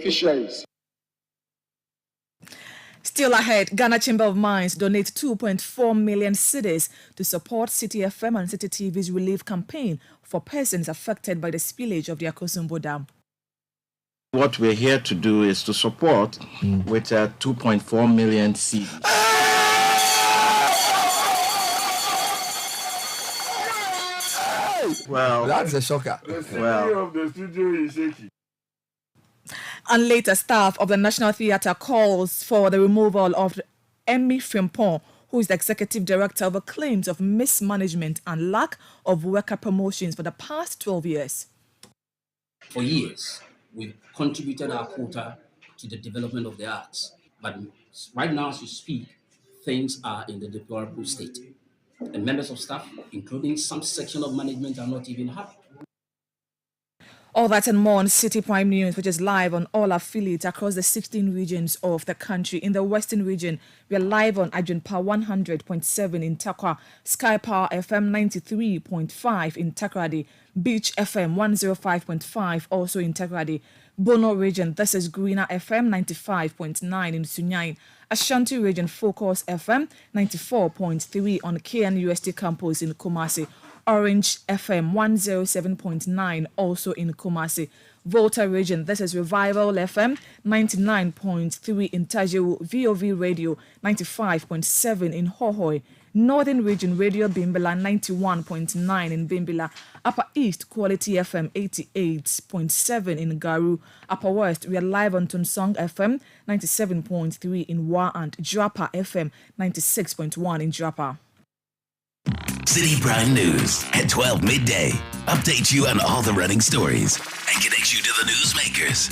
Fisheries. Still ahead, Ghana Chamber of Mines donate 2.4 million cedis to support Citi FM and Citi TV's relief campaign for persons affected by the spillage of the Akosombo Dam. What we're here to do is to support with 2.4 million cedis. Well, that's a shocker. The CEO of the studio is shaky. And later, staff of the National Theatre calls for the removal of Emmy Frimpong, who is the executive director, over claims of mismanagement and lack of worker promotions for the past 12 years. For years, we've contributed our quota to the development of the arts. But right now, as we speak, things are in the deplorable state. And members of staff, including some section of management, are not even happy. All that and more on Citi Prime News, which is live on all affiliates across the 16 regions of the country. In the Western region, we are live on Ajunpa 100.7 in Takwa, Sky Power FM 93.5 in Takrady, Beach FM 105.5 also in Takrady, Bono region, this is Greener FM 95.9 in Sunyani, Ashanti region, Focus FM 94.3 on KNUST campus in Kumasi, Orange FM 107.9 also in Kumasi. Volta region, this is Revival FM 99.3 in Tajewu, VOV Radio 95.7 in Hohoi. Northern region, Radio Bimbila 91.9 in Bimbila. Upper East, Quality FM 88.7 in Garu. Upper West, we are live on Tunsong FM 97.3 in Wa and Japa FM 96.1 in Japa. Citi Prime News at 12 midday. Update you on all the running stories and connect you to the newsmakers.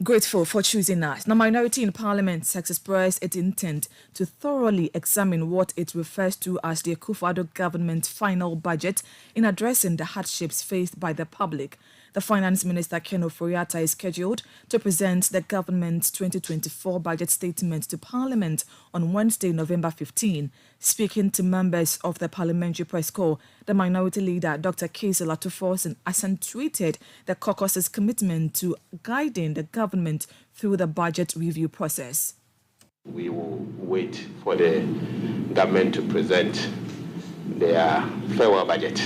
Grateful for choosing us. Now, minority in Parliament has expressed its intent to thoroughly examine what it refers to as the Akufo-Addo government final budget in addressing the hardships faced by the public. The Finance Minister, Ken Ofori-Atta, is scheduled to present the government's 2024 budget statement to Parliament on Wednesday, November 15. Speaking to members of the Parliamentary Press Corps, the Minority Leader, Dr. Kese Latufosin, accentuated the caucus's commitment to guiding the government through the budget review process. We will wait for the government to present their farewell budget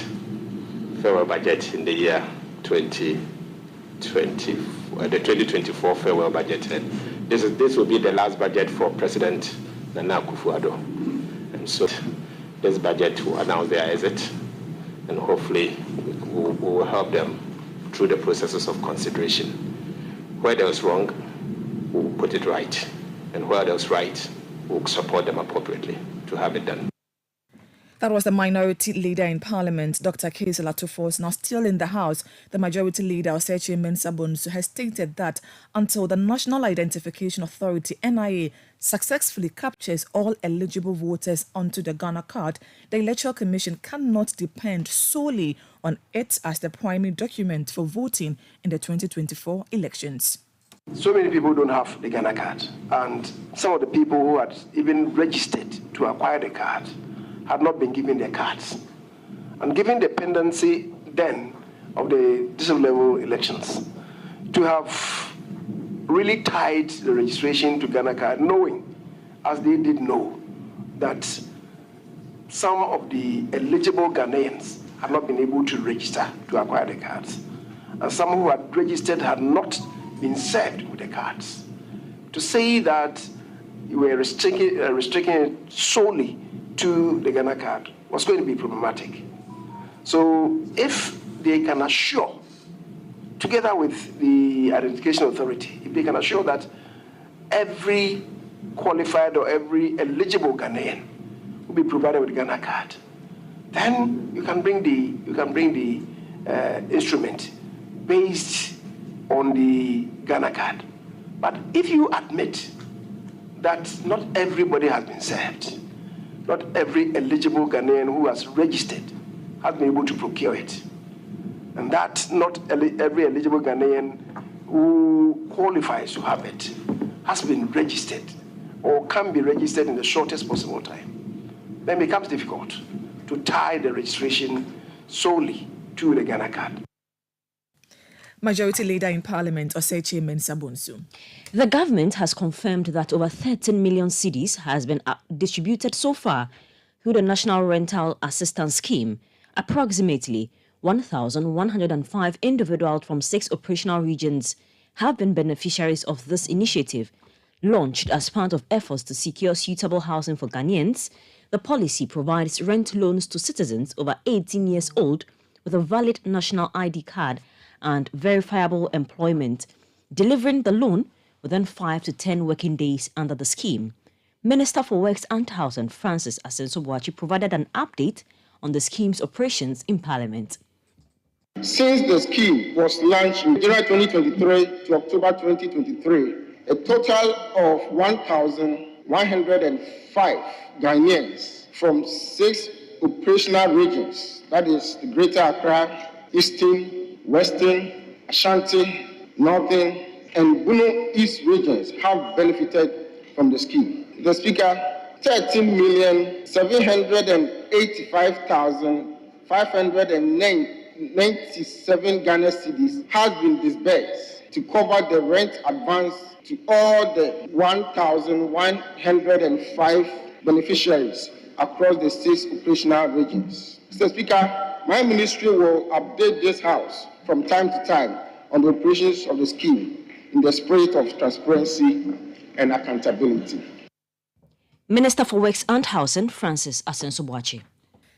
in the year 2020, the 2024 farewell budget, and this will be the last budget for President Nana Akufo-Addo, and so this budget will announce their exit, and hopefully we will help them through the processes of consideration. Where there is wrong, we will put it right, and where there is right, we will support them appropriately to have it done. That was the Minority Leader in Parliament, Dr. Kese Latufosin. Now, still in the House, the Majority Leader, Osechi Mensah-Bonsu, has stated that until the National Identification Authority, NIA, successfully captures all eligible voters onto the Ghana card, the Electoral Commission cannot depend solely on it as the primary document for voting in the 2024 elections. So many people don't have the Ghana card, and some of the people who had even registered to acquire the card had not been given their cards. And given the pendency then of the district level elections, to have really tied the registration to Ghana card, knowing, as they did know, that some of the eligible Ghanaians had not been able to register to acquire the cards, and some who had registered had not been served with the cards. To say that you were restricting it solely to the Ghana card was going to be problematic. So if they can assure, together with the Identification Authority, if they can assure that every qualified or every eligible Ghanaian will be provided with a Ghana card, then you can bring the instrument based on the Ghana card. But if you admit that not everybody has been served, not every eligible Ghanaian who has registered has been able to procure it, and that not every eligible Ghanaian who qualifies to have it has been registered or can be registered in the shortest possible time, then it becomes difficult to tie the registration solely to the Ghana card. Majority Leader in Parliament, Osechi Mensah-Bonsu. The government has confirmed that over 13 million cedis has been distributed so far through the National Rental Assistance Scheme. Approximately 1,105 individuals from 6 operational regions have been beneficiaries of this initiative. Launched as part of efforts to secure suitable housing for Ghanaians, the policy provides rent loans to citizens over 18 years old with a valid national ID card and verifiable employment, delivering the loan within 5 to 10 working days under the scheme. Minister for Works and Housing, Francis Assenso-Boakye, provided an update on the scheme's operations in Parliament. Since the scheme was launched in January 2023 to October 2023, a total of 1,105 Ghanaians from 6 operational regions, that is the Greater Accra, Eastern, Western, Ashanti, Northern, and Bono East regions have benefited from the scheme. The Speaker, 13,785,597 Ghana cedis has been disbursed to cover the rent advance to all the 1,105 beneficiaries across the 6 operational regions. Mr. Speaker, my ministry will update this House from time to time on the operations of the scheme in the spirit of transparency and accountability. Minister for Works and Housing, Francis Assenso-Boakye.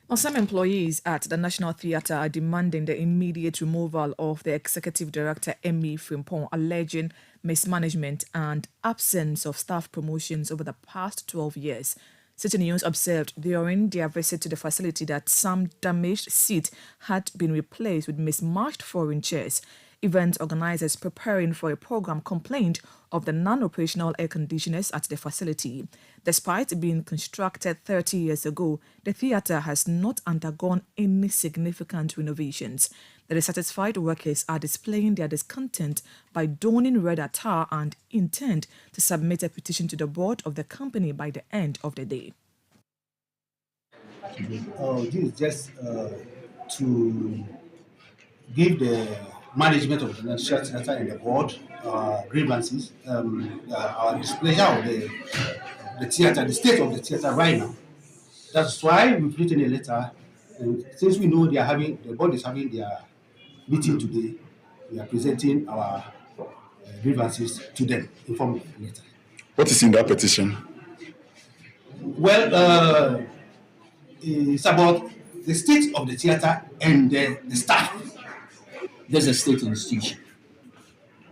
Now, some employees at the National Theatre are demanding the immediate removal of the Executive Director, Emmy Frimpong, alleging mismanagement and absence of staff promotions over the past 12 years. Citi News observed during their visit to the facility that some damaged seats had been replaced with mismatched foreign chairs. Event organizers preparing for a program complained of the non-operational air conditioners at the facility. Despite being constructed 30 years ago, the theatre has not undergone any significant renovations. The dissatisfied workers are displaying their discontent by donning red attire and intend to submit a petition to the board of the company by the end of the day. This is just to give the management of the National Theatre and the board grievances, our displeasure of the theatre, the state of the theatre right now. That's why we've written a letter, and since we know the board is having their meeting today, we are presenting our grievances to them in form of a letter. What is in that petition? Well, it's about the state of the theatre and the staff. There's a state institution,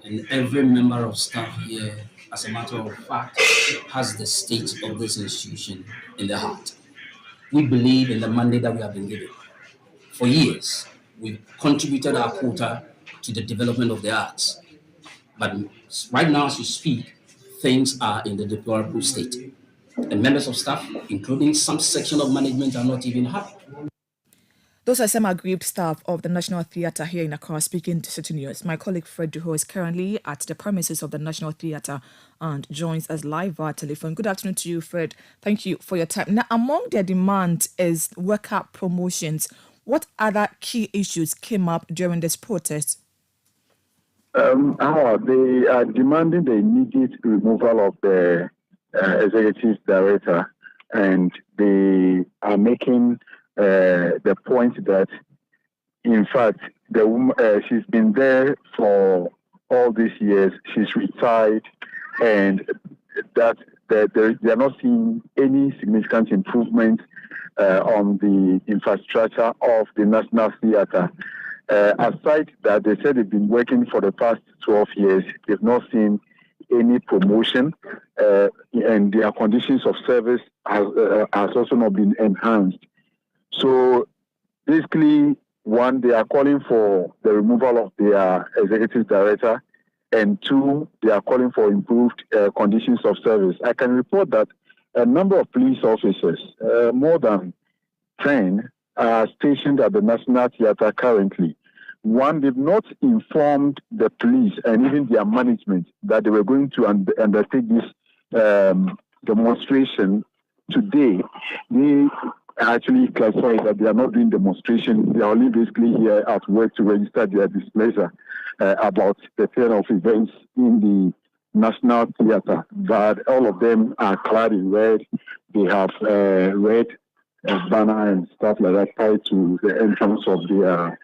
and every member of staff here, as a matter of fact, has the state of this institution in their heart. We believe in the mandate that we have been given. For years, we've contributed our quota to the development of the arts. But right now, as we speak, things are in the deplorable state. And members of staff, including some section of management, are not even happy. Those are some aggrieved staff of the National Theatre here in Accra speaking to Citi News. My colleague Fred Duho is currently at the premises of the National Theatre and joins us live via telephone. Good afternoon to you, Fred. Thank you for your time. Now, among their demands is worker promotions. What other key issues came up during this protest? They are demanding the immediate removal of the executive director, and they are making the point that, in fact, the woman, she's been there for all these years. She's retired, and that they are not seeing any significant improvement on the infrastructure of the National Theatre. Aside that, they said they've been working for the past 12 years. They've not seen any promotion, and their conditions of service has also not been enhanced. So basically, one, they are calling for the removal of their executive director, and two, they are calling for improved conditions of service. I can report that a number of police officers, more than 10, are stationed at the National Theatre currently. One, they've not informed the police and even their management that they were going to undertake this demonstration today. They actually classify that they are not doing demonstrations. They are only basically here at work to register their displeasure about the turn of events in the National Theatre. But all of them are clad in red. They have red banner and stuff like that tied to the entrance of their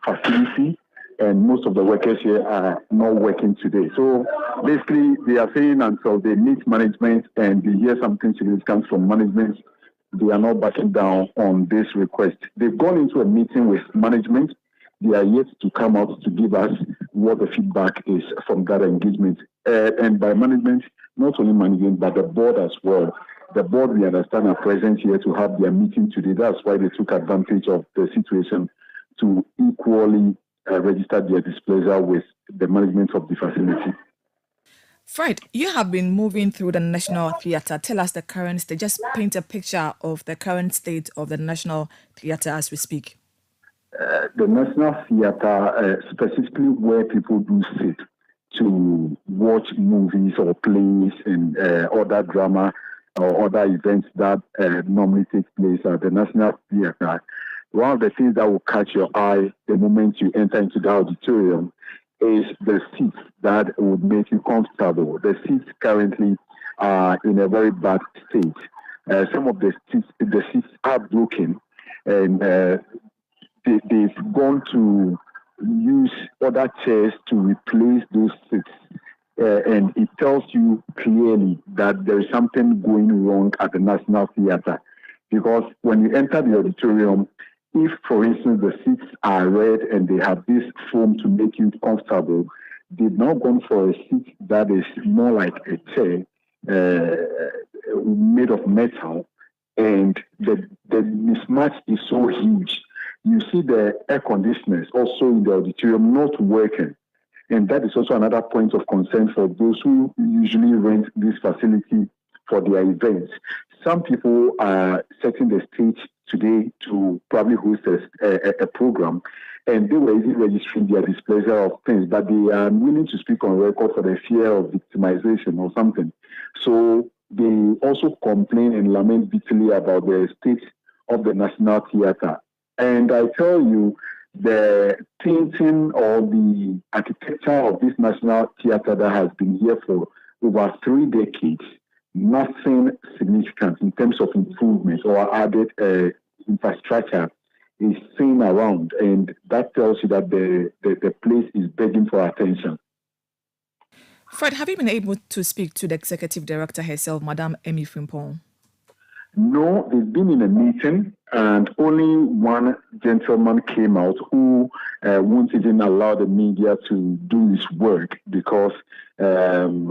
facility. And most of the workers here are not working today. So basically, they are saying until they meet management and they hear something significant from management, they are not backing down on this request. They've gone into a meeting with management. They are yet to come out to give us what the feedback is from that engagement. And by management, not only management, but the board as well. The board, we understand, are present here to have their meeting today. That's why they took advantage of the situation to equally register their displeasure with the management of the facility. Fred, you have been moving through the National Theatre. Tell us the current state. Just paint a picture of the current state of the National Theatre as we speak. The National Theatre, specifically where people do sit to watch movies or plays and other drama or other events that normally take place at the National Theatre. One of the things that will catch your eye the moment you enter into the auditorium is the seats that would make you comfortable. The seats currently are in a very bad state. Some of the seats are broken, and they've gone to use other chairs to replace those seats. And it tells you clearly that there is something going wrong at the National Theatre. Because when you enter the auditorium, if, for instance, the seats are red and they have this foam to make you comfortable, they've now gone for a seat that is more like a chair made of metal, and the mismatch is so huge. You see the air conditioners also in the auditorium not working. And that is also another point of concern for those who usually rent this facility for their events. Some people are setting the stage today to probably host a program, and they were even registering their displeasure of things, but they are willing to speak on record for the fear of victimization or something. So they also complain and lament bitterly about the state of the National Theatre. And I tell you, the painting or the architecture of this National Theatre that has been here for over 3 decades, nothing significant in terms of improvement or added infrastructure is seen around, and that tells you that the place is begging for attention. Fred, have you been able to speak to the executive director herself, Madame Emi Frimpong? No, they've been in a meeting, and only one gentleman came out who won't even allow the media to do his work because their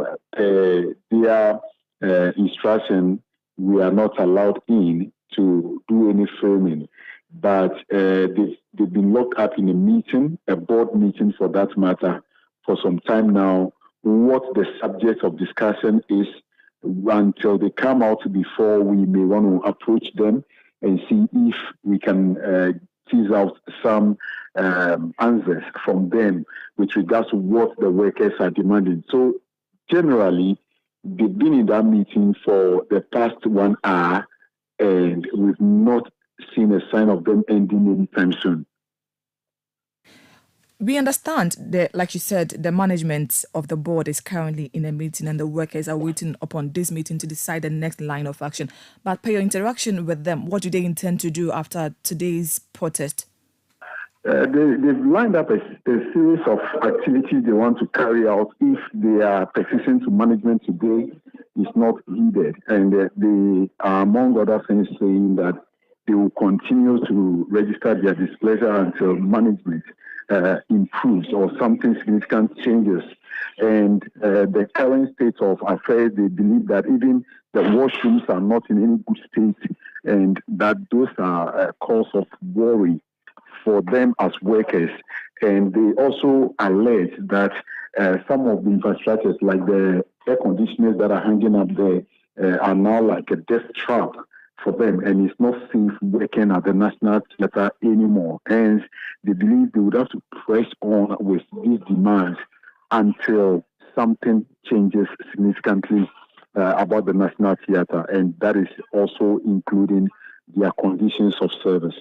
instruction, we are not allowed in to do any filming. But they've been locked up in a meeting, a board meeting for that matter, for some time now. What the subject of discussion is until they come out before we may want to approach them and see if we can tease out some answers from them with regards to what the workers are demanding. So generally, they've been in that meeting for the past 1 hour, and we've not seen a sign of them ending anytime soon. We understand that, like you said, the management of the board is currently in a meeting and the workers are waiting upon this meeting to decide the next line of action. But per your interaction with them, what do they intend to do after today's protest? They've lined up a series of activities they want to carry out if their petition to management today is not heeded. And they are, among other things, saying that they will continue to register their displeasure until management improves or something significant changes. And the current state of affairs, they believe that even the washrooms are not in any good state, and that those are a cause of worry for them as workers. And they also allege that some of the infrastructures, like the air conditioners that are hanging up there, are now like a death trap for them, and it's not safe working at the National Theatre anymore. Hence, they believe they would have to press on with these demands until something changes significantly about the National Theatre, and that is also including their conditions of service.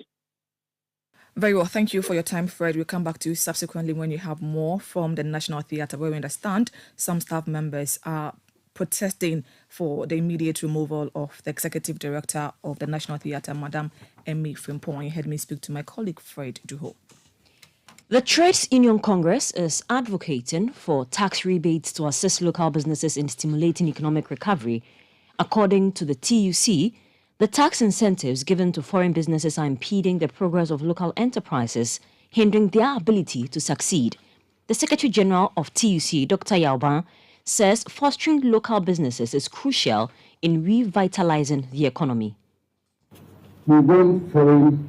Very well. Thank you for your time, Fred. We'll come back to you subsequently when you have more from the National Theatre, where we understand some staff members are protesting for the immediate removal of the Executive Director of the National Theatre, Madam Emmy Frimpong. You heard me speak to my colleague, Fred Duho. The Trades Union Congress is advocating for tax rebates to assist local businesses in stimulating economic recovery. According to the TUC, the tax incentives given to foreign businesses are impeding the progress of local enterprises, hindering their ability to succeed. The Secretary General of TUC, Dr. Yao, says fostering local businesses is crucial in revitalizing the economy. We want foreign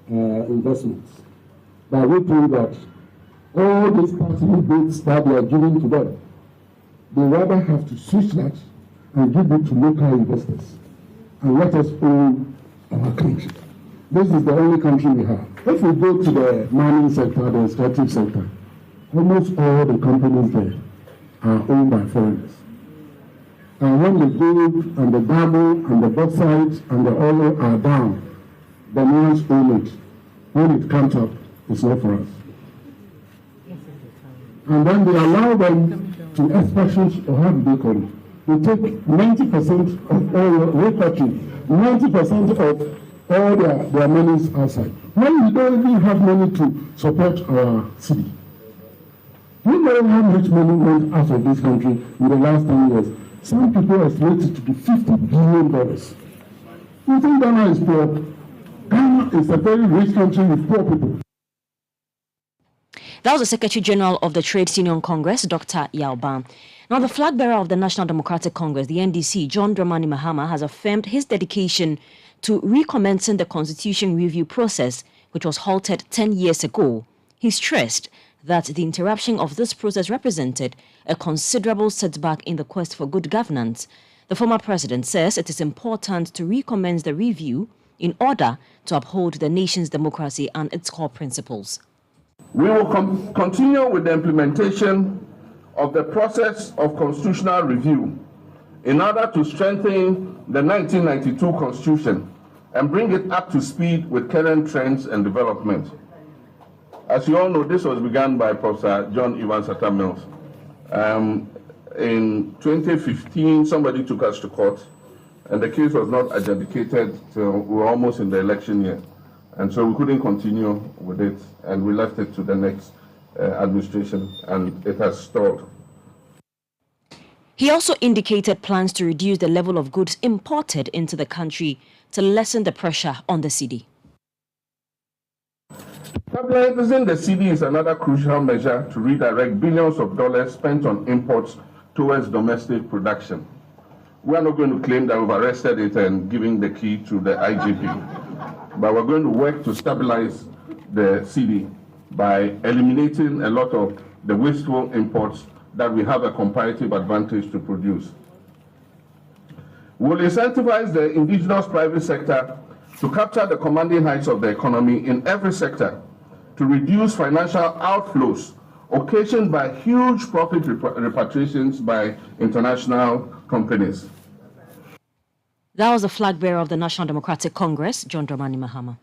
investments, but we think that all these tax rebates that they are giving to them, they rather have to switch that and give it to local investors. And let us own our country. This is the only country we have. If we go to the mining sector, the extractive sector, almost all the companies there are owned by foreigners. And when the gold and the diamond and the bauxite and the oil are down, the ones own it. When it comes up, it's not for us. And then they allow them to expressions or have they call it. They take 90% of all repatriate, 90% of all their monies outside. When we don't even have money to support our city. We know how much money went out of this country in the last 10 years. Some people estimate it to be $50 billion. You think Ghana is poor? Ghana is a very rich country with poor people. That was the Secretary General of the Trades Union Congress, Dr. Yao. Now, the flag bearer of the National Democratic Congress, the NDC, John Dramani Mahama, has affirmed his dedication to recommencing the constitution review process, which was halted 10 years ago. He stressed that the interruption of this process represented a considerable setback in the quest for good governance. The former president says it is important to recommence the review in order to uphold the nation's democracy and its core principles. We will continue with the implementation of the process of constitutional review in order to strengthen the 1992 Constitution and bring it up to speed with current trends and development. As you all know, this was begun by Professor John Evans Atta Mills. In 2015, somebody took us to court, and the case was not adjudicated till we were almost in the election year. And so we couldn't continue with it, and we left it to the next administration, and it has stalled. He also indicated plans to reduce the level of goods imported into the country to lessen the pressure on the cedi. Stabilizing the cedi is another crucial measure to redirect billions of dollars spent on imports towards domestic production. We are not going to claim that we've arrested it and giving the key to the IGP, but we're going to work to stabilize the cedi by eliminating a lot of the wasteful imports that we have a comparative advantage to produce. We'll incentivize the indigenous private sector to capture the commanding heights of the economy in every sector to reduce financial outflows occasioned by huge profit repatriations by international companies. That was the flag bearer of the National Democratic Congress, John Dramani Mahama.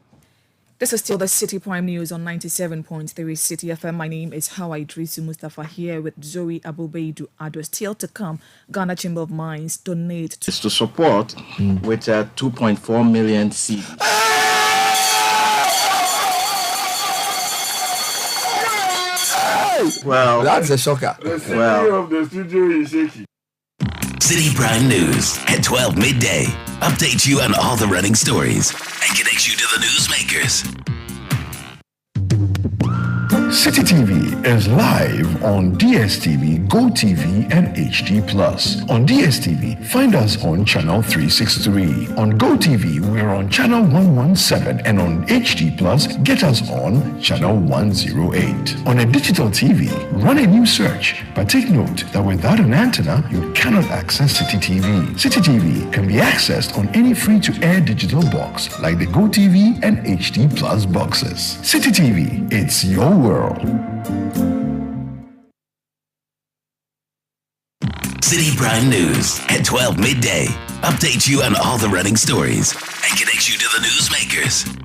This is still the Citi Prime News on 97.3 Citi FM. My name is Hawa Idrisu Mustafa here with Zoe Abubeidu Ado. Still to come, Ghana Chamber of Mines donate to support with 2.4 million cedis. Well, that's a shocker. The CEO of the studio is shaky. Citi Prime News at 12 midday. Updates you on all the running stories and connects you to the newsmakers. Citi TV is live on DSTV, GoTV, and HD+. On DSTV, find us on channel 363. On GoTV, we're on channel 117, and on HD+, get us on channel 108. On a digital TV, run a new search, but take note that without an antenna, you cannot access Citi TV. Citi TV can be accessed on any free-to-air digital box like the GoTV and HD+ boxes. Citi TV, it's your world. Citi Prime News at 12 midday. Update you on all the running stories and connect you to the newsmakers.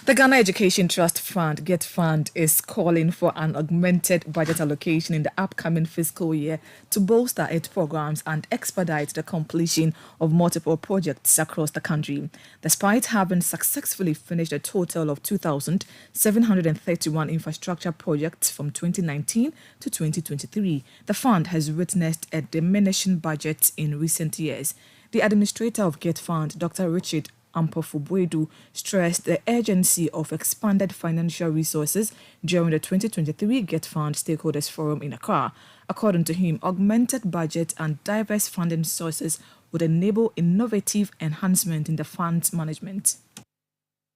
The Ghana Education Trust Fund, GET Fund, is calling for an augmented budget allocation in the upcoming fiscal year to bolster its programs and expedite the completion of multiple projects across the country. Despite having successfully finished a total of 2,731 infrastructure projects from 2019 to 2023, the fund has witnessed a diminishing budget in recent years. The administrator of GET Fund, Dr. Richard Ampofo-Buedu, stressed the urgency of expanded financial resources during the 2023 GET Fund Stakeholders Forum in Accra. According to him, augmented budget and diverse funding sources would enable innovative enhancement in the fund's management.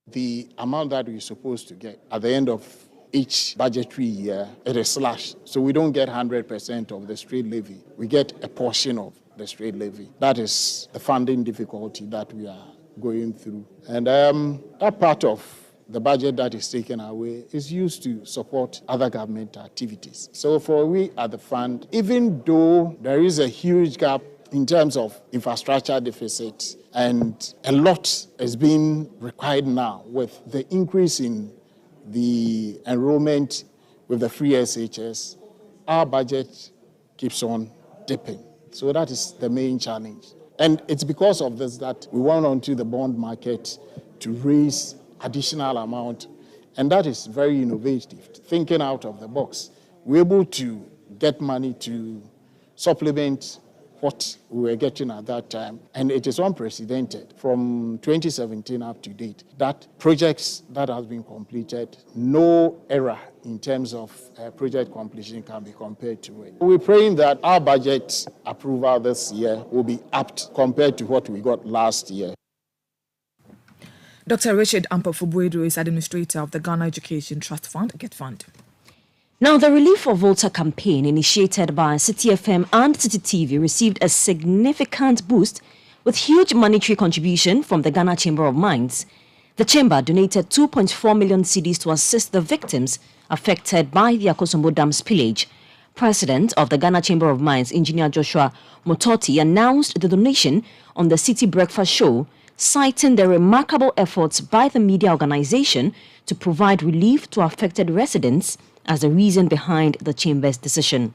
The amount that we're supposed to get at the end of each budgetary year, it is slashed. So we don't get 100% of the straight levy. We get a portion of the straight levy. That is the funding difficulty that we are going through. And that part of the budget that is taken away is used to support other government activities. So for we at the fund, even though there is a huge gap in terms of infrastructure deficit and a lot is being required now with the increase in the enrollment with the free SHS, our budget keeps on dipping. So that is the main challenge. And it's because of this that we went onto the bond market to raise additional amount. And that is very innovative, thinking out of the box. We're able to get money to supplement what we were getting at that time. And it is unprecedented from 2017 up to date that projects that have been completed, no error in terms of project completion can be compared to it. We're praying that our budget approval this year will be apt compared to what we got last year. Dr. Richard Ampofo-Buedu is administrator of the Ghana Education Trust Fund, GET Fund. Now, the Relief for Volta campaign initiated by Citi FM and Citi TV received a significant boost with huge monetary contribution from the Ghana Chamber of Mines. The chamber donated 2.4 million cedis to assist the victims affected by the Akosombo Dam spillage. President of the Ghana Chamber of Mines, Engineer Joshua Mototi, announced the donation on the City Breakfast Show, citing the remarkable efforts by the media organization to provide relief to affected residents as the reason behind the Chamber's decision.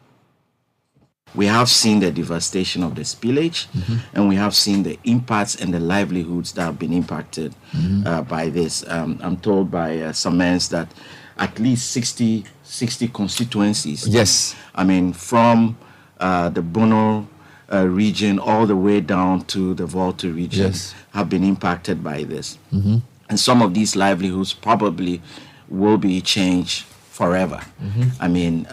We have seen the devastation of the spillage, and we have seen the impacts and the livelihoods that have been impacted by this. I'm told by some men that at least 60 constituencies. Yes. I mean, from the Bono region all the way down to the Volta region have been impacted by this. And some of these livelihoods probably will be changed forever. I mean,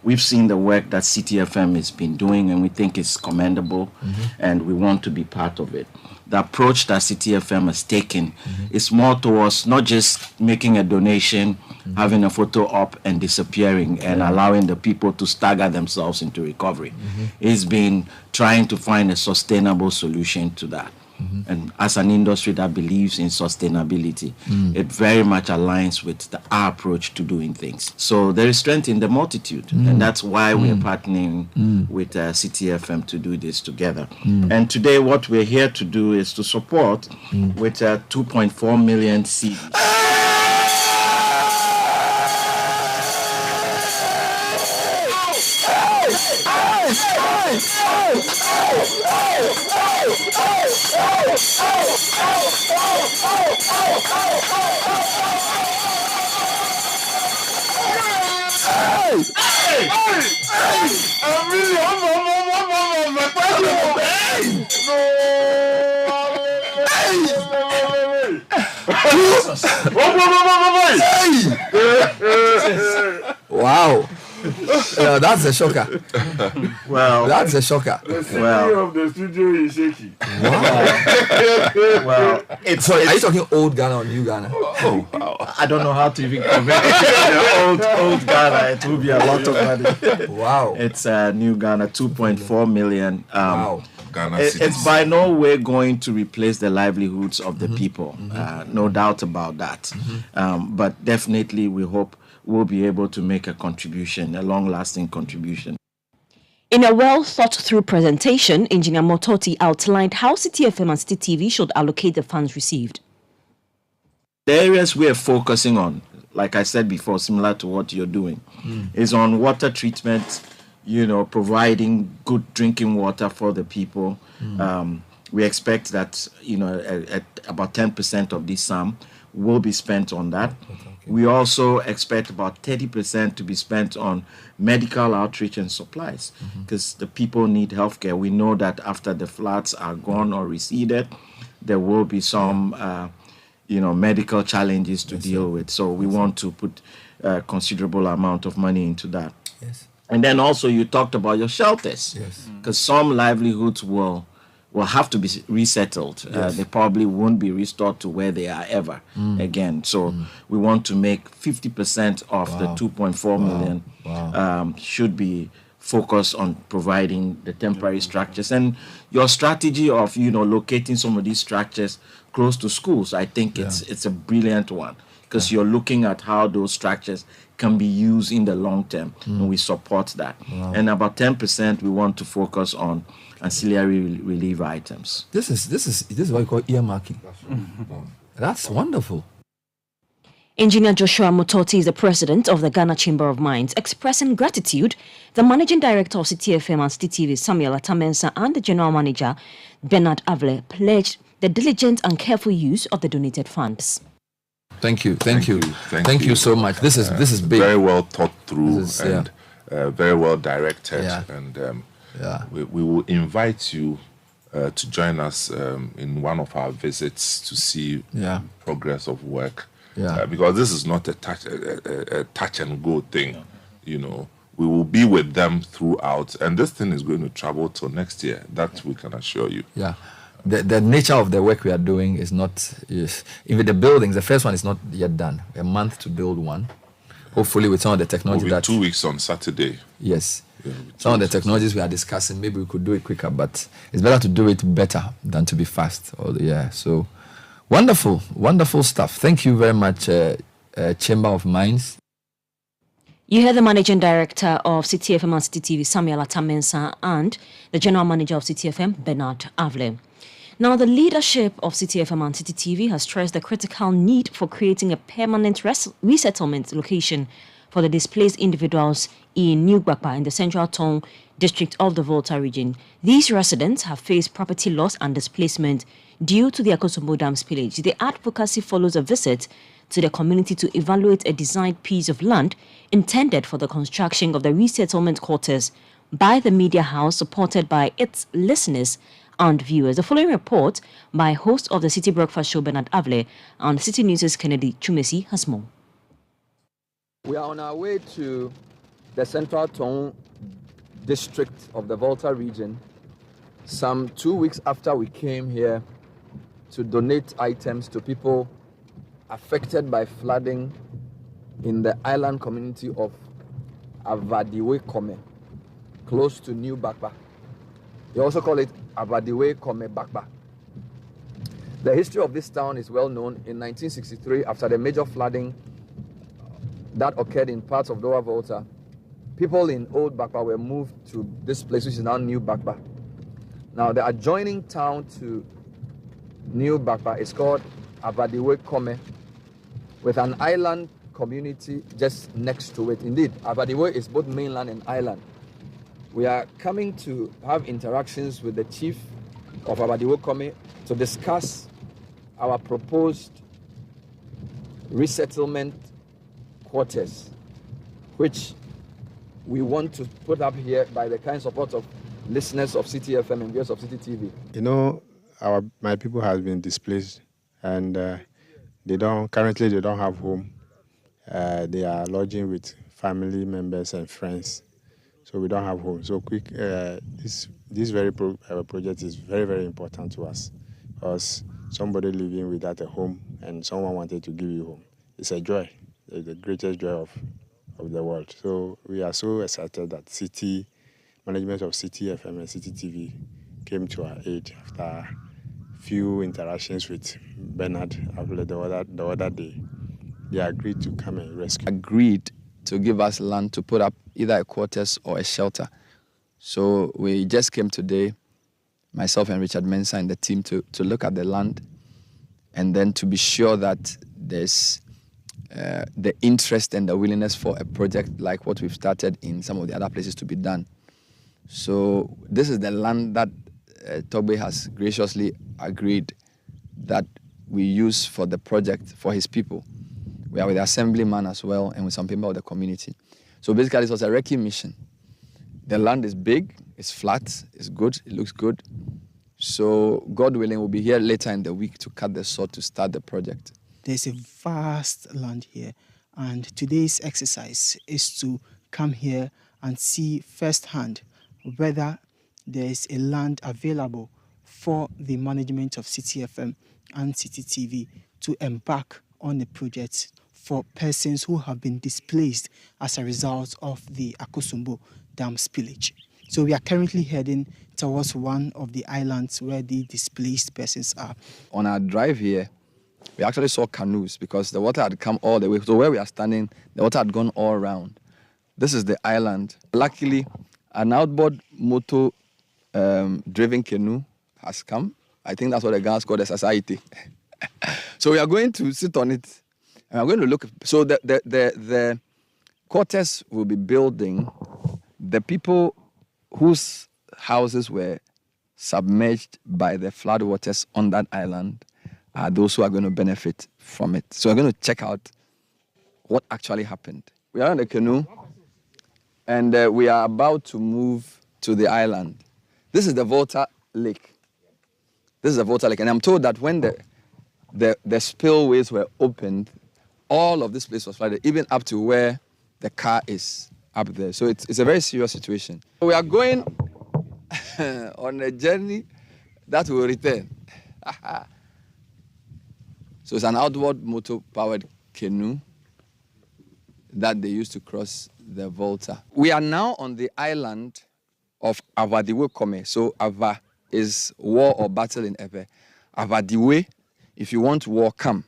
we've seen the work that Citi FM has been doing, and we think it's commendable, and we want to be part of it. The approach that Citi FM has taken is more towards not just making a donation, having a photo up and disappearing and allowing the people to stagger themselves into recovery. It's been trying to find a sustainable solution to that. And as an industry that believes in sustainability, it very much aligns with our approach to doing things. So there is strength in the multitude, and that's why we are partnering with Citi FM to do this together. And today what we're here to do is to support with 2.4 million seeds. Wow. That's a shocker. Well, that's a shocker. The ceiling of the studio is shaky. Wow. Well, so are you talking old Ghana or new Ghana? Oh, wow. I don't know how to even convert it to old Ghana. It will be a lot of money. Wow. It's new Ghana, 2.4 million. Wow. It's by no way going to replace the livelihoods of the people. No doubt about that. But definitely we hope we'll be able to make a contribution, a long-lasting contribution. In a well-thought-through presentation, Engineer Mototi outlined how Citi FM and Citi TV should allocate the funds received. The areas we are focusing on, like I said before, similar to what you're doing, is on water treatment, providing good drinking water for the people. We expect that, at about 10% of this sum will be spent on that. Okay. We also expect about 30% to be spent on medical outreach and supplies, because the people need healthcare. We know that after the floods are gone or receded, there will be some, medical challenges to deal with. So we want to put a considerable amount of money into that. Yes. And then also you talked about your shelters, because some livelihoods will have to be resettled. They probably won't be restored to where they are ever again. So we want to make 50% of the 2.4 million should be focused on providing the temporary structures. And your strategy of, locating some of these structures close to schools, I think it's a brilliant one, because you're looking at how those structures can be used in the long term, and we support that. And about 10% we want to focus on ancillary relief items. This is what you call earmarking. That's wonderful. Engineer Joshua Mototi is the president of the Ghana Chamber of Mines. Expressing gratitude, the managing director of Citi FM and Citi TV, Samuel Atamensa, and the general manager, Bernard Avle, pledged the diligent and careful use of the donated funds. Thank you so much. This is big. Very well thought through and very well directed. And we will invite you to join us in one of our visits to see progress of work. Because this is not a touch and go thing. We will be with them throughout, and this thing is going to travel till next year. That we can assure you. The nature of the work we are doing is not, even the buildings, the first one is not yet done. A month to build one. Hopefully with some of the technology that 2 weeks on Saturday. Yes. Some of the technologies we are discussing, maybe we could do it quicker, but it's better to do it better than to be fast. So wonderful stuff. Thank you very much, Chamber of Mines. You heard the managing director of Citi FM and Citi TV, Samuel Atamensa, and the general manager of Citi FM, Bernard Avle. Now, the leadership of Citi FM and Citi TV has stressed the critical need for creating a permanent resettlement location for the displaced individuals in New Gbagba in the Central Tong district of the Volta region. These residents have faced property loss and displacement due to the Akosombo Dam spillage. The advocacy follows a visit to the community to evaluate a designed piece of land intended for the construction of the resettlement quarters by the media house, supported by its listeners and viewers. The following report by host of the City Breakfast Show, Bernard Avle, and City News' Kennedy Chumesi has more. We are on our way to the Central Tong district of the Volta region, some 2 weeks after we came here to donate items to people affected by flooding in the island community of Avadiwe Kome, close to New Gbagba. They also call it Avadiwe Kome Gbagba. The history of this town is well known. In 1963, after the major flooding that occurred in parts of Lower Volta, people in Old Gbagba were moved to this place, which is now New Gbagba. Now, the adjoining town to New Gbagba is called Avadiwe Kome, with an island community just next to it. Indeed, Avadiwe is both mainland and island. We are coming to have interactions with the chief of Avadiwe Kome to discuss our proposed resettlement quarters, which we want to put up here by the kind support of listeners of Citi FM and viewers of Citi TV. My people have been displaced, and currently they don't have home. They are lodging with family members and friends, so we don't have home. So this very project is very, very important to us, because somebody living without a home and someone wanted to give you home, it's a joy, the greatest joy of the world. So we are so excited that management of Citi FM and Citi TV came to our aid after few interactions with Bernard Avle the other day. They agreed to come and rescue. Agreed to give us land to put up either a quarters or a shelter. So we just came today, myself and Richard Mensah and the team, to look at the land and then to be sure that there's the interest and the willingness for a project like what we've started in some of the other places to be done. So this is the land that Togbe has graciously agreed that we use for the project for his people. We are with the assemblyman as well and with some people of the community. So basically this was a recce mission. The land is big, it's flat, it's good, it looks good. So God willing, we'll be here later in the week to cut the sod to start the project. There's a vast land here, and today's exercise is to come here and see firsthand whether there is a land available for the management of Citi FM and Citi TV to embark on a project for persons who have been displaced as a result of the Akosombo Dam spillage. So we are currently heading towards one of the islands where the displaced persons are. On our drive here, we actually saw canoes because the water had come all the way. So where we are standing, the water had gone all around. This is the island. Luckily, an outboard motor driven canoe has come. I think that's what the guys call the society. So we are going to sit on it and we're going to look. So the quarters will be building. The people whose houses were submerged by the flood waters on that island are those who are going to benefit from it. So we're going to check out what actually happened. We are on a canoe and we are about to move to the island. This is the Volta Lake. This is the Volta Lake. And I'm told that when the spillways were opened, all of this place was flooded, even up to where the car is up there. So it's a very serious situation. We are going on a journey that will return. So it's an outboard motor-powered canoe that they use to cross the Volta. We are now on the island of Avadiwe Kome. So Ava is war or battle in Ewe. Avadiwe, if you want war, come.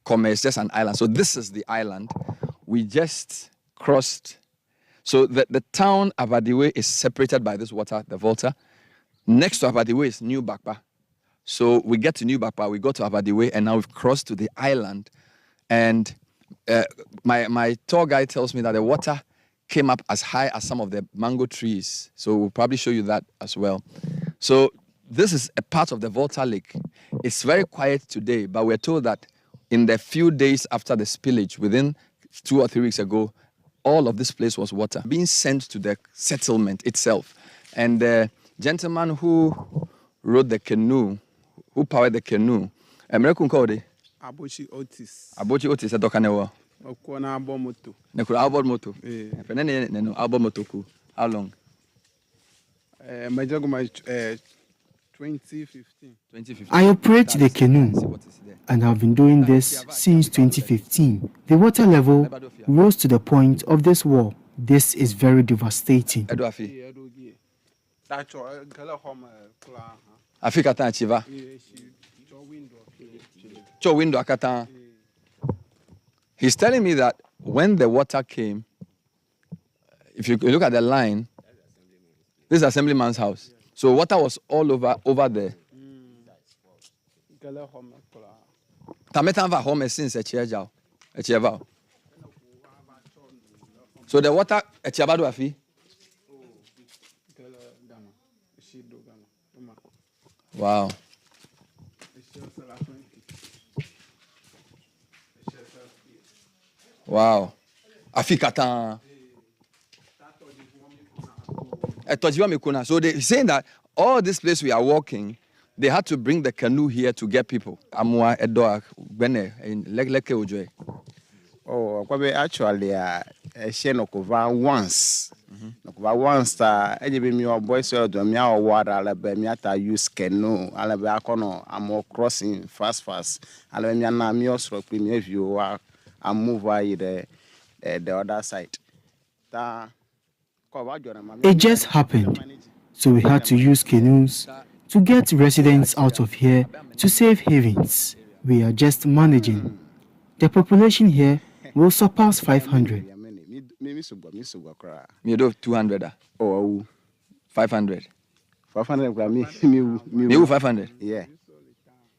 Kome is just an island. So this is the island. We just crossed. So the town Avadiwe is separated by this water, the Volta. Next to Avadiwe is New Bakpa. So we get to New Bakpa, we go to Avadiwe, and now we've crossed to the island. And my tour guide tells me that the water came up as high as some of the mango trees. So we'll probably show you that as well. So this is a part of the Volta Lake. It's very quiet today, but we're told that in the few days after the spillage, within 2 or 3 weeks ago, all of this place was water being sent to the settlement itself. And the gentleman who rode the canoe, who powered the canoe, American code Abochi Otis. Abochi Otis, a dokanewa. Okwana Abomoto. Nekura Abomoto. No Abomoto. How long? Majago 2015. I operate the canoe and have been doing this since 2015. The water level rose to the point of this wall. This is very devastating. He's telling me that when the water came, if you look at the line, this is Assemblyman's house. So water was all over there. So the water wow. Wow. Afikatan. So they're saying that all this place we are walking, they had to bring the canoe here to get people. Oh, actually, she no cover once. No cover once. Ejibi mi o boys o do mi a water alebe mi ata use canoe alebe akono am crossing fast. Alebe mi na mi osro pe mi view I move by the other side. It just happened, so we had to use canoes to get residents out of here to safe havens. We are just managing. The population here will surpass 500. You do 200. Oh, 500. 500 me 500. Yeah.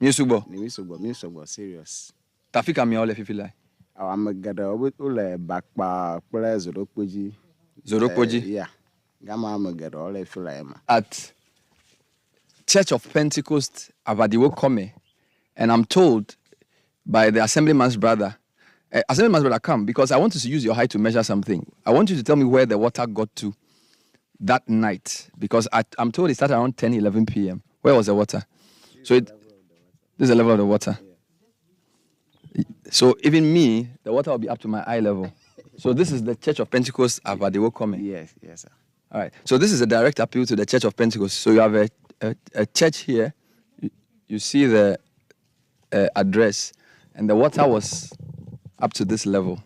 Newsroom. Serious. Tafika mi ole fifila. I'm gada ole backpa players Zoropoji. Yeah. Gama am gada ole fila ema. At Church of Pentecost Abadiwo Kome, and I'm told by the Assemblyman's brother, come, because I want to use your height to measure something. I want you to tell me where the water got to that night, because I'm told it started around 10, 11 p.m. Where was the water? This is the level of the water. So even me, the water will be up to my eye level. So this is the Church of Pentecost Abadiwo Kome. Yes, sir. All right. So this is a direct appeal to the Church of Pentecost. So you have a church here. You see the address, and the water was up to this level.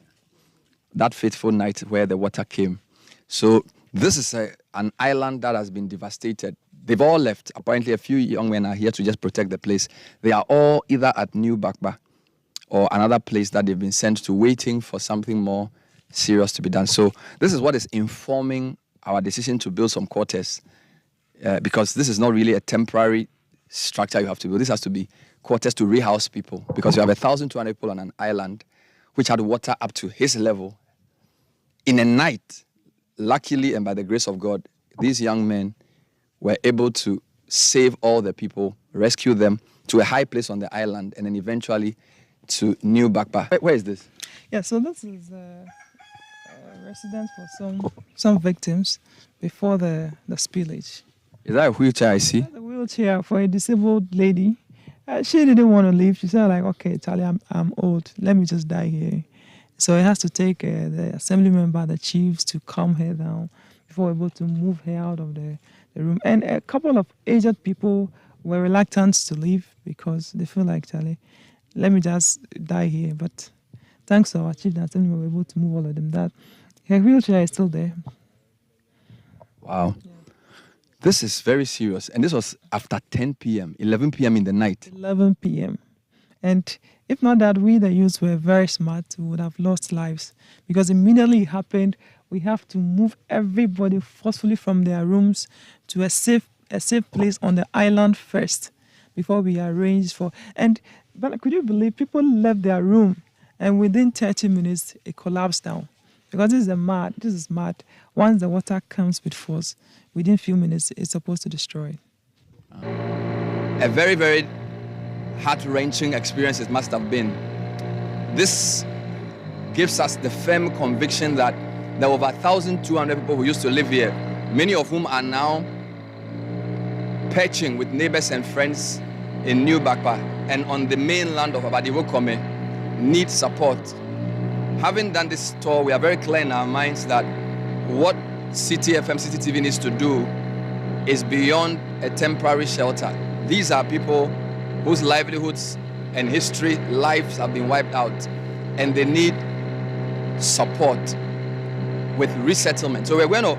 That fateful night where the water came. So this is an island that has been devastated. They've all left. Apparently, a few young men are here to just protect the place. They are all either at New Bakba or another place that they've been sent to, waiting for something more serious to be done. So this is what is informing our decision to build some quarters, because this is not really a temporary structure you have to build. This has to be quarters to rehouse people, because you have 1,200 people on an island which had water up to his level. In a night, luckily and by the grace of God, these young men were able to save all the people, rescue them to a high place on the island, and then eventually to New Bakba. Where is this? Yeah, so this is a residence for some victims before the spillage. Is that a wheelchair I see? That's a wheelchair for a disabled lady. She didn't want to leave. She said, like, okay, Charlie, I'm old. Let me just die here. So it has to take the assembly member, the chiefs, to calm her down before we're able to move her out of the room. And a couple of aged people were reluctant to leave because they feel like, Charlie, let me just die here. But thanks to our chief and assembly, we were able to move all of them. That her wheelchair is still there. Wow. Yeah. This is very serious. And this was after 10 p.m., 11 p.m. in the night. 11 p.m. And if not that we, the youths, were very smart, we would have lost lives. Because immediately it happened, we have to move everybody forcefully from their rooms to a safe place on the island first before we arrange for... But could you believe people left their room and within 30 minutes, it collapsed down? Because this is mad. Once the water comes with force, within a few minutes, it's supposed to destroy it. A very, very heart-wrenching experience it must have been. This gives us the firm conviction that there were over 1,200 people who used to live here, many of whom are now perching with neighbors and friends in New Bakpa and on the mainland of Abadiwo Kome, need support. Having done this tour, we are very clear in our minds that what Citi FM, Citi TV needs to do is beyond a temporary shelter. These are people whose livelihoods and history, lives have been wiped out, and they need support with resettlement. So we're going to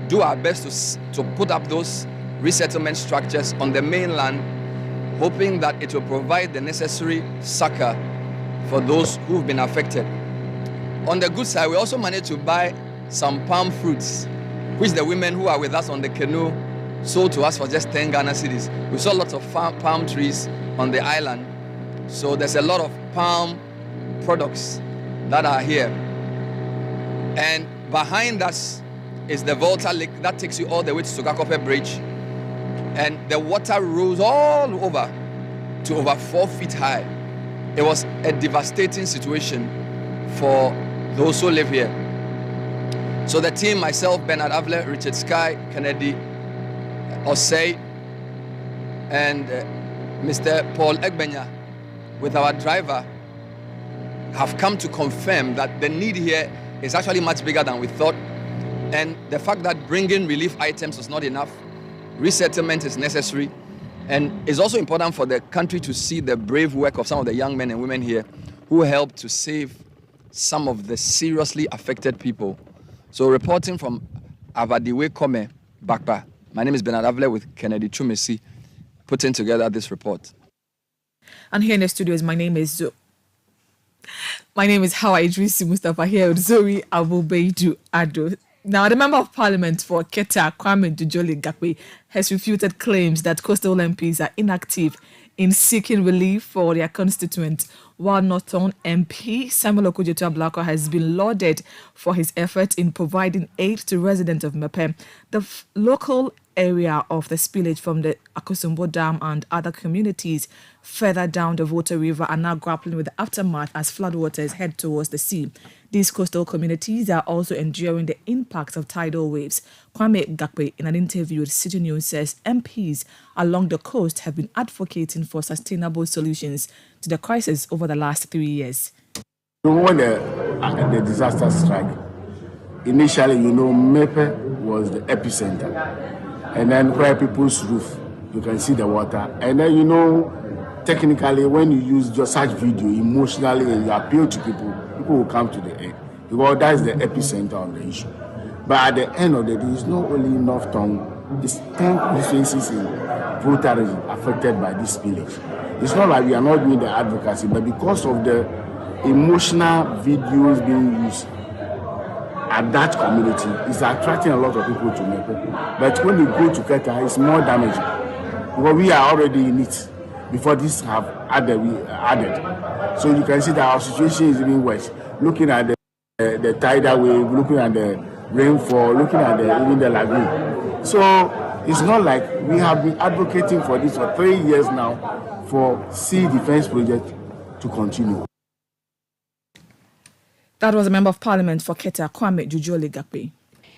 do our best to put up those resettlement structures on the mainland, hoping that it will provide the necessary succor for those who've been affected. On the good side, we also managed to buy some palm fruits, which the women who are with us on the canoe sold to us for just 10 Ghana cedis. We saw lots of palm trees on the island, so there's a lot of palm products that are here. And behind us is the Volta Lake that takes you all the way to Sogakope Bridge. And the water rose all over to over 4 feet high. It was a devastating situation for those who live here. So the team, myself, Bernard Avle, Richard Sky, Kennedy Osei, and Mr. Paul Egbenya, with our driver, have come to confirm that the need here is actually much bigger than we thought. And the fact that bringing relief items was not enough, resettlement is necessary. And it's also important for the country to see the brave work of some of the young men and women here who helped to save some of the seriously affected people. So reporting from Abadiwe Kome, Bakpa, my name is Bernard Avle with Kennedy Chumesi, putting together this report. And here in the studios, my name is Hawa Idrisi Mustafa, here with Zoe Abubeidu Ado. Now, the Member of Parliament for Keta, Kwame Dujoli Gakwe, has refuted claims that coastal MPs are inactive in seeking relief for their constituents, while Northern MP Samuel Okudzeto Ablakwa has been lauded for his efforts in providing aid to residents of Mepe. The local area of the spillage from the Akosombo Dam and other communities further down the Volta River are now grappling with the aftermath as floodwaters head towards the sea. These coastal communities are also enduring the impacts of tidal waves. Kwame Gakwe, in an interview with Citi News, says MPs along the coast have been advocating for sustainable solutions to the crisis over the last 3 years. When the disaster struck, initially, Mepe was the epicenter. And then where people's roof, you can see the water. And then, technically, when you use just such video, emotionally, you appeal to people will come to the end. Because that's the epicenter of the issue. But at the end of the day, it's not only North Tongue, it's 10 constituencies in Volta region affected by this spillage. It's not like we are not doing the advocacy, but because of the emotional videos being used at that community, it's attracting a lot of people to Mepe. But when you go to Keta, it's more damaging. Because we are already in it before this have added. So you can see that our situation is even worse. Looking at the tidal wave, looking at the rainfall, looking at even the lagoon. So it's not like we have been advocating for this for 3 years now for sea defense project to continue. That was a Member of Parliament for Keta, Kwame Dujoli Gakwe.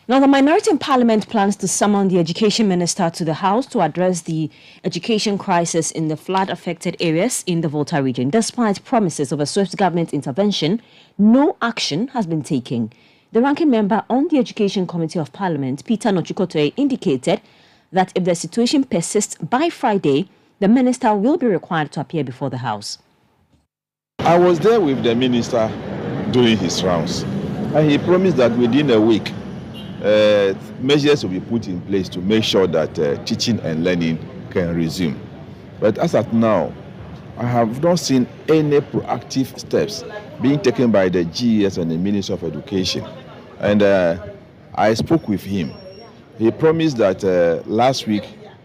Now, the minority in Parliament plans to summon the Education Minister to the House to address the education crisis in the flood-affected areas in the Volta region. Despite promises of a swift government intervention, no action has been taken. The ranking member on the Education Committee of Parliament, Peter Nochikotoe, indicated that if the situation persists by Friday, the minister will be required to appear before the House. I was there with the minister doing his rounds, and he promised that within a week, measures will be put in place to make sure that teaching and learning can resume. But as at now, I have not seen any proactive steps being taken by the GES and the Ministry of Education. And I spoke with him. He promised that last week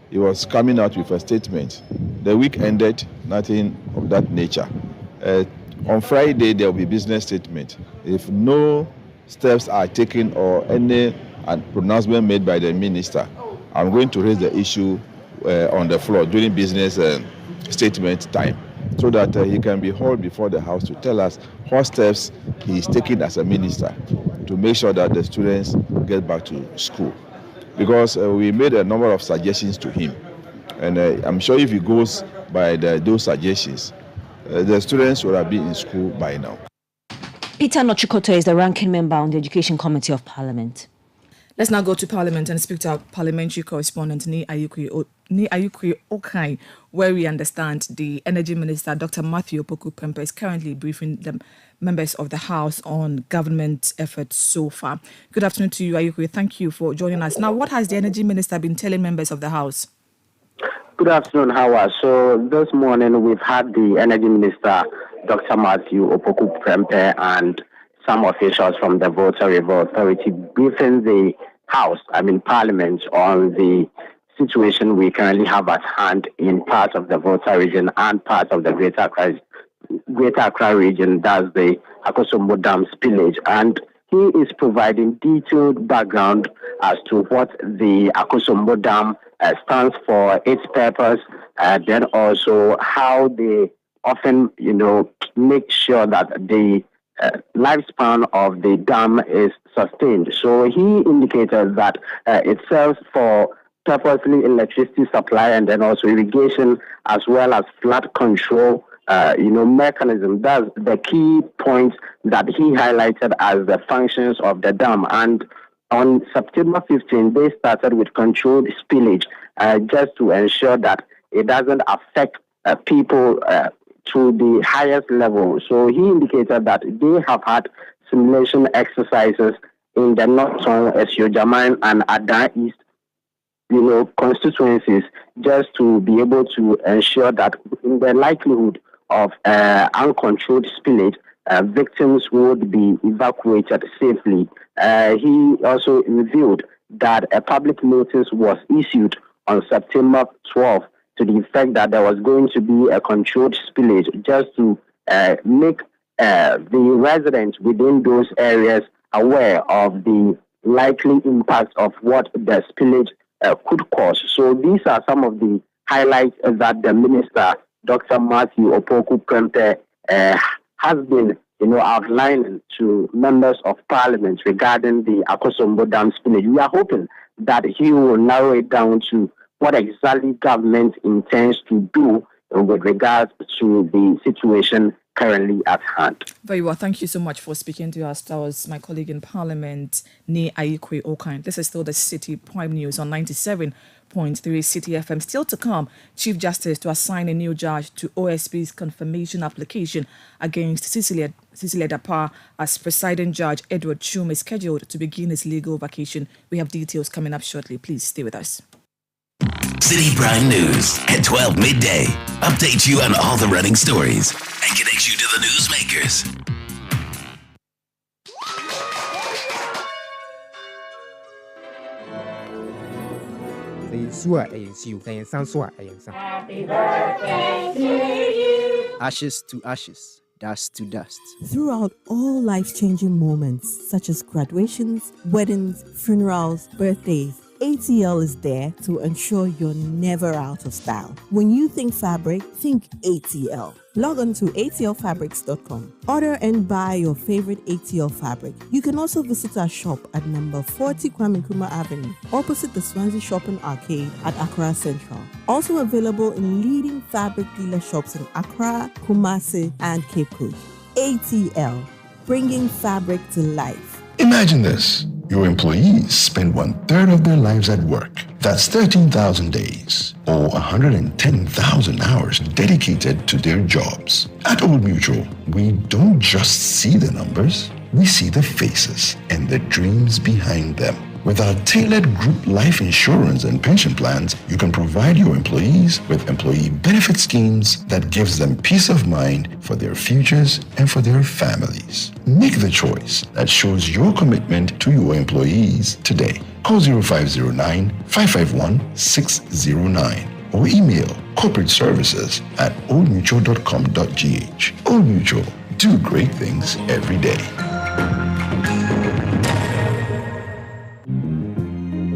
he was coming out with a statement. The week ended, nothing of that nature. On Friday, there will be business statement. If no steps are taken or any pronouncement made by the minister, I'm going to raise the issue on the floor during business statement time, so that he can be hauled before the House to tell us what steps he is taking as a minister to make sure that the students get back to school. Because we made a number of suggestions to him, and I'm sure if he goes by those suggestions, the students will have been in school by now. Peter Nochikoto is the ranking member on the Education Committee of Parliament. Let's now go to Parliament and speak to our parliamentary correspondent, Ni Ayukwe Okai, where we understand the Energy Minister, Dr. Matthew Opoku Prempeh, is currently briefing the members of the House on government efforts so far. Good afternoon to you, Ayukwe. Thank you for joining us. Now, what has the Energy Minister been telling members of the House? Good afternoon, Howard. So this morning we've had the Energy Minister, Dr. Matthew Opoku Prempeh, and some officials from the Volta River Authority briefing the House, Parliament, on the situation we currently have at hand in parts of the Volta region and parts of the Greater Accra region, that's the Akosombo Dam spillage. And he is providing detailed background as to what the Akosombo Dam stands for, its purpose, then also how they often, make sure that the lifespan of the dam is sustained. So he indicated that it serves for purposely electricity supply and then also irrigation as well as flood control, mechanism. That's the key point that he highlighted as the functions of the dam. And on September 15, they started with controlled spillage just to ensure that it doesn't affect people to the highest level. So he indicated that they have had simulation exercises in the Northern, Esio-Jaman, and Ada East, constituencies, just to be able to ensure that in the likelihood of uncontrolled spillage, victims would be evacuated safely. He also revealed that a public notice was issued on September 12th to the effect that there was going to be a controlled spillage just to make the residents within those areas aware of the likely impact of what the spillage could cause. So these are some of the highlights that the minister, Dr. Matthew Opoku Prempeh, has been outlining to members of parliament regarding the Akosombo Dam spillage. We are hoping that he will narrow it down to what exactly government intends to do with regards to the situation currently at hand. Very well. Thank you so much for speaking to us. That was my colleague in Parliament, Ne Aikwe Okan. This is still the Citi Prime News on 97.3 Citi FM. Still to come, Chief Justice to assign a new judge to OSP's confirmation application against Cecilia Dapar as presiding judge. Edward Chum is scheduled to begin his legal vacation. We have details coming up shortly. Please stay with us. Citi Prime News at 12 midday. Update you on all the running stories and connect you to the newsmakers. Happy birthday to you. Ashes to ashes, dust to dust. Throughout all life-changing moments such as graduations, weddings, funerals, birthdays, ATL is there to ensure you're never out of style. When you think fabric, think ATL. Log on to atlfabrics.com. Order and buy your favorite ATL fabric. You can also visit our shop at number 40 Kwame Nkrumah Avenue, opposite the Swansea Shopping Arcade at Accra Central. Also available in leading fabric dealer shops in Accra, Kumasi, and Cape Coast. ATL, bringing fabric to life. Imagine this. Your employees spend 1/3 of their lives at work. That's 13,000 days or 110,000 hours dedicated to their jobs. At Old Mutual, we don't just see the numbers, we see the faces and the dreams behind them. With our tailored group life insurance and pension plans, you can provide your employees with employee benefit schemes that gives them peace of mind for their futures and for their families. Make the choice that shows your commitment to your employees today. Call 0509-551-609 or email corporate services at oldmutual.com.gh. Old Mutual, do great things every day.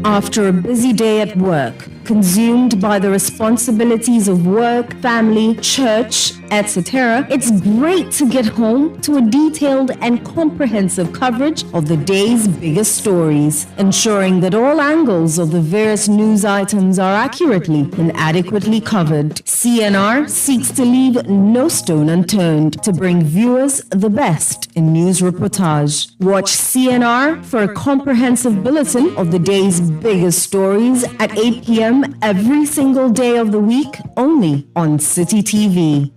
After a busy day at work, consumed by the responsibilities of work, family, church, etc., it's great to get home to a detailed and comprehensive coverage of the day's biggest stories, ensuring that all angles of the various news items are accurately and adequately covered. CNR seeks to leave no stone unturned to bring viewers the best in news reportage. Watch CNR for a comprehensive bulletin of the day's biggest stories at 8 p.m. every single day of the week, only on Citi TV.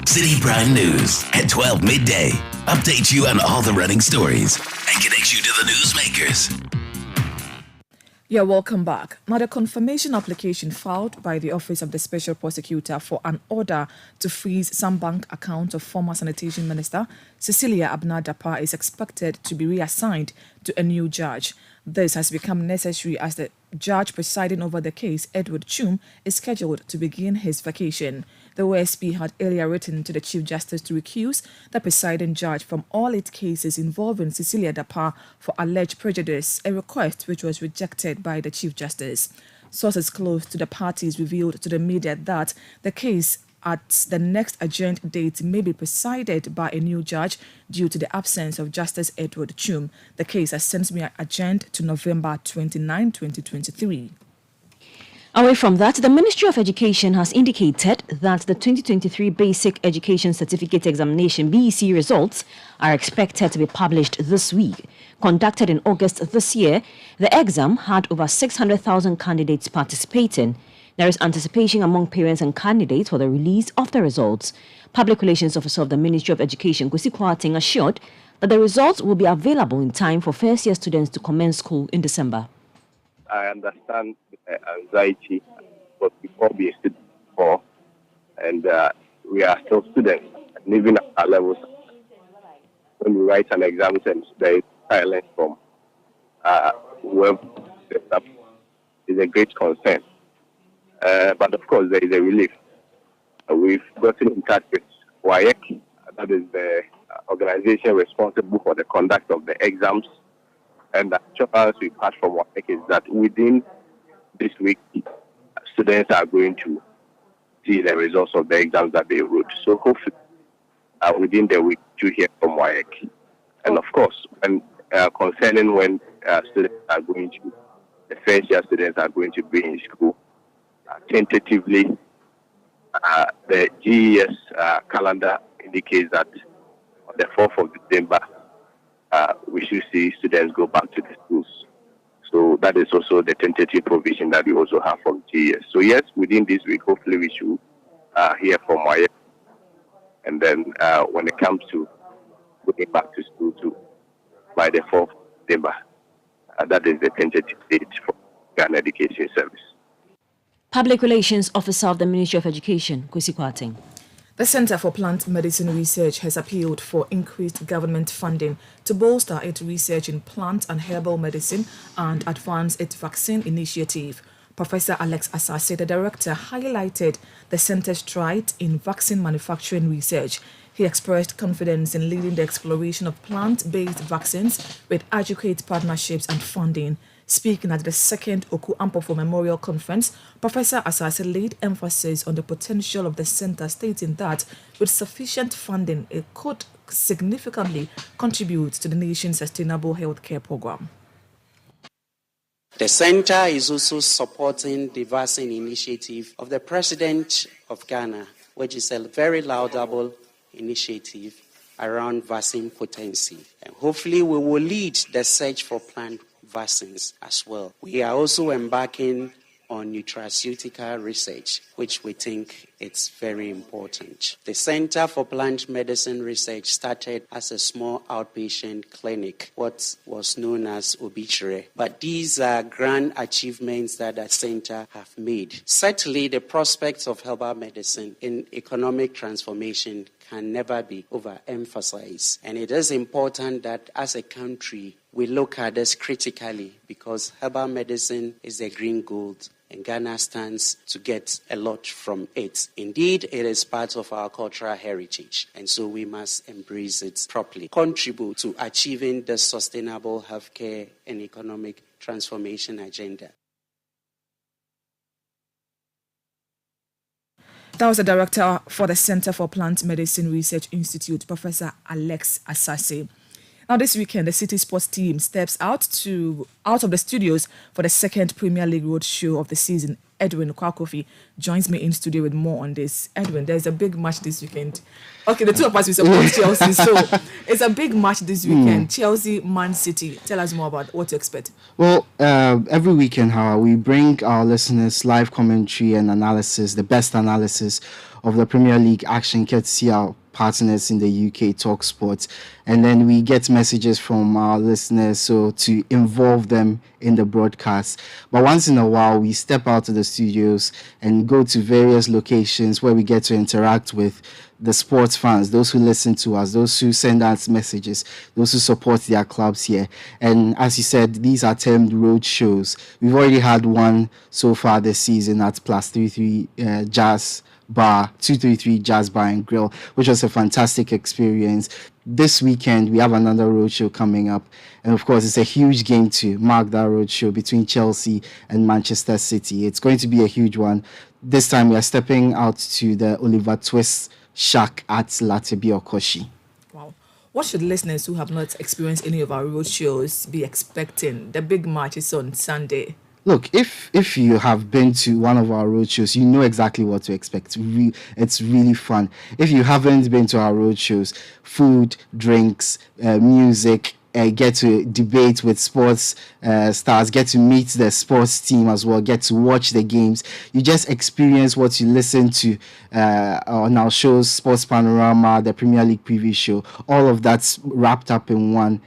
Citi Prime News at 12 midday. Update you on all the running stories and connect you to the newsmakers. Yeah, welcome back. Now, the confirmation application filed by the Office of the Special Prosecutor for an order to freeze some bank accounts of former Sanitation Minister Cecilia Dapar is expected to be reassigned to a new judge. This has become necessary as the judge presiding over the case, Edward Chum, is scheduled to begin his vacation. The OSP had earlier written to the Chief Justice to recuse the presiding judge from all its cases involving Cecilia Dapar for alleged prejudice, a request which was rejected by the Chief Justice. Sources close to the parties revealed to the media that the case at the next adjourned date may be presided by a new judge due to the absence of Justice Edward Chum. The case has since been adjourned to November 29, 2023. Away from that, the Ministry of Education has indicated that the 2023 Basic Education Certificate Examination BEC results are expected to be published this week. Conducted in August this year, the exam had over 600,000 candidates participating. There is anticipation among parents and candidates for the release of the results. Public Relations Officer of the Ministry of Education, Kwesi Kwarteng, assured that the results will be available in time for first-year students to commence school in December. I understand the anxiety, but before we for, and we are still students, and even at our levels, when we write an exam and there is silence from whoever steps up, is a great concern. But of course, there is a relief. We've gotten in touch with WAEC, that is the organization responsible for the conduct of the exams. And the assurance we passed from WAEC is that within this week, students are going to see the results of the exams that they wrote. So hopefully, within the week, you hear from WAEC. And of course, when concerning when students are going to, the first year students are going to be in school, tentatively, the GES calendar indicates that on the 4th of December, we should see students go back to the schools. So that is also the tentative provision that we also have from GES. So yes, within this week, hopefully we should hear from WAEC. And then when it comes to going back to school too, by the 4th of December, that is the tentative date for Ghana Education Service. Public Relations Officer of the Ministry of Education, Kwesi Kwarteng. The Center for Plant Medicine Research has appealed for increased government funding to bolster its research in plant and herbal medicine and advance its vaccine initiative. Professor Alex Asase, the director, highlighted the center's stride in vaccine manufacturing research. He expressed confidence in leading the exploration of plant-based vaccines with adequate partnerships and funding. Speaking at the second Oku Ampofo Memorial Conference, Professor Asase laid emphasis on the potential of the center, stating that with sufficient funding, it could significantly contribute to the nation's sustainable healthcare program. The center is also supporting the vaccine initiative of the President of Ghana, which is a very laudable initiative around vaccine potency. And hopefully we will lead the search for plant vaccines as well. We are also embarking on nutraceutical research, which we think it's very important. The Center for Plant Medicine Research started as a small outpatient clinic, what was known as obituary. But these are grand achievements that the center have made. Certainly, the prospects of herbal medicine in economic transformation can never be overemphasized. And it is important that as a country, we look at this critically because herbal medicine is the green gold and Ghana stands to get a lot from it. Indeed, it is part of our cultural heritage, and so we must embrace it properly, contribute to achieving the sustainable healthcare and economic transformation agenda. That was the director for the Center for Plant Medicine Research Institute, Professor Alex Asase. Now, this weekend, the City Sports team steps out of the studios for the second Premier League roadshow of the season. Edwin Kwakofi joins me in studio with more on this. Edwin, there's a big match this weekend. Okay, the two of us, we support Chelsea, so it's a big match this weekend. Chelsea, Man City. Tell us more about what to expect. Well, every weekend, we bring our listeners live commentary and analysis, the best analysis of the Premier League action, courtesy our partners in the UK, Talk Sports, and then we get messages from our listeners so to involve them in the broadcast. But once in a while, we step out of the studios and go to various locations where we get to interact with the sports fans, those who listen to us, those who send us messages, those who support their clubs here. And as you said, these are termed road shows. We've already had one so far this season at Plus 33 Jazz Bar, 233 Jazz Bar and Grill, which was a fantastic experience. This weekend, we have another roadshow coming up. And of course, it's a huge game to mark that roadshow between Chelsea and Manchester City. It's going to be a huge one. This time, we are stepping out to the Oliver Twist Shack at Latebi Okoshi. Wow. What should listeners who have not experienced any of our roadshows be expecting? The big match is on Sunday. Look, if you have been to one of our roadshows, you know exactly what to expect. It's really fun. If you haven't been to our roadshows, food, drinks, music, get to debate with sports stars, get to meet the sports team as well, get to watch the games. You just experience what you listen to on our shows, Sports Panorama, the Premier League preview show. All of that's wrapped up in one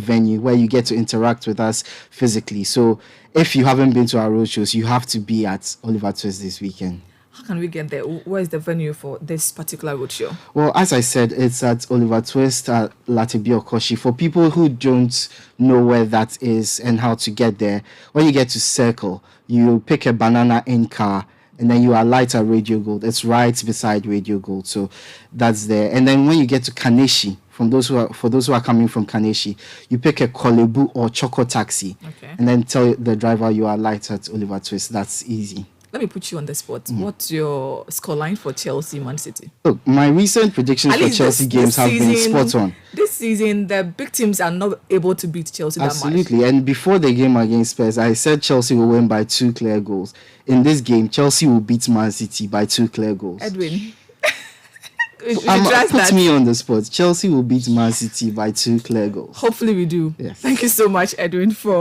venue where you get to interact with us physically. So if you haven't been to our roadshows, you have to be at Oliver Twist this weekend. How can we get there? Where is the venue for this particular roadshow? Well, as I said, it's at Oliver Twist at Latibiokoshi. For people who don't know where that is and how to get there, when you get to Circle, you pick a banana in car and then you alight at Radio Gold. It's right beside Radio Gold, so that's there. And then when you get to Kaneshi, for those who are coming from Kaneshi, you pick a Kolebu or Choco taxi, and then tell the driver you are alight at Oliver Twist. That's easy. Let me put you on the spot. What's your scoreline for Chelsea Man City? Look, my recent predictions for Chelsea games have been spot on. This season, the big teams are not able to beat Chelsea that much. Absolutely. And before the game against Spurs, I said Chelsea will win by 2 clear goals. In this game, Chelsea will beat Man City by 2 clear goals. Edwin, put me on the spot. Chelsea will beat Man City by 2 clear goals. Hopefully we do. Yes. Thank you so much, Edwin, for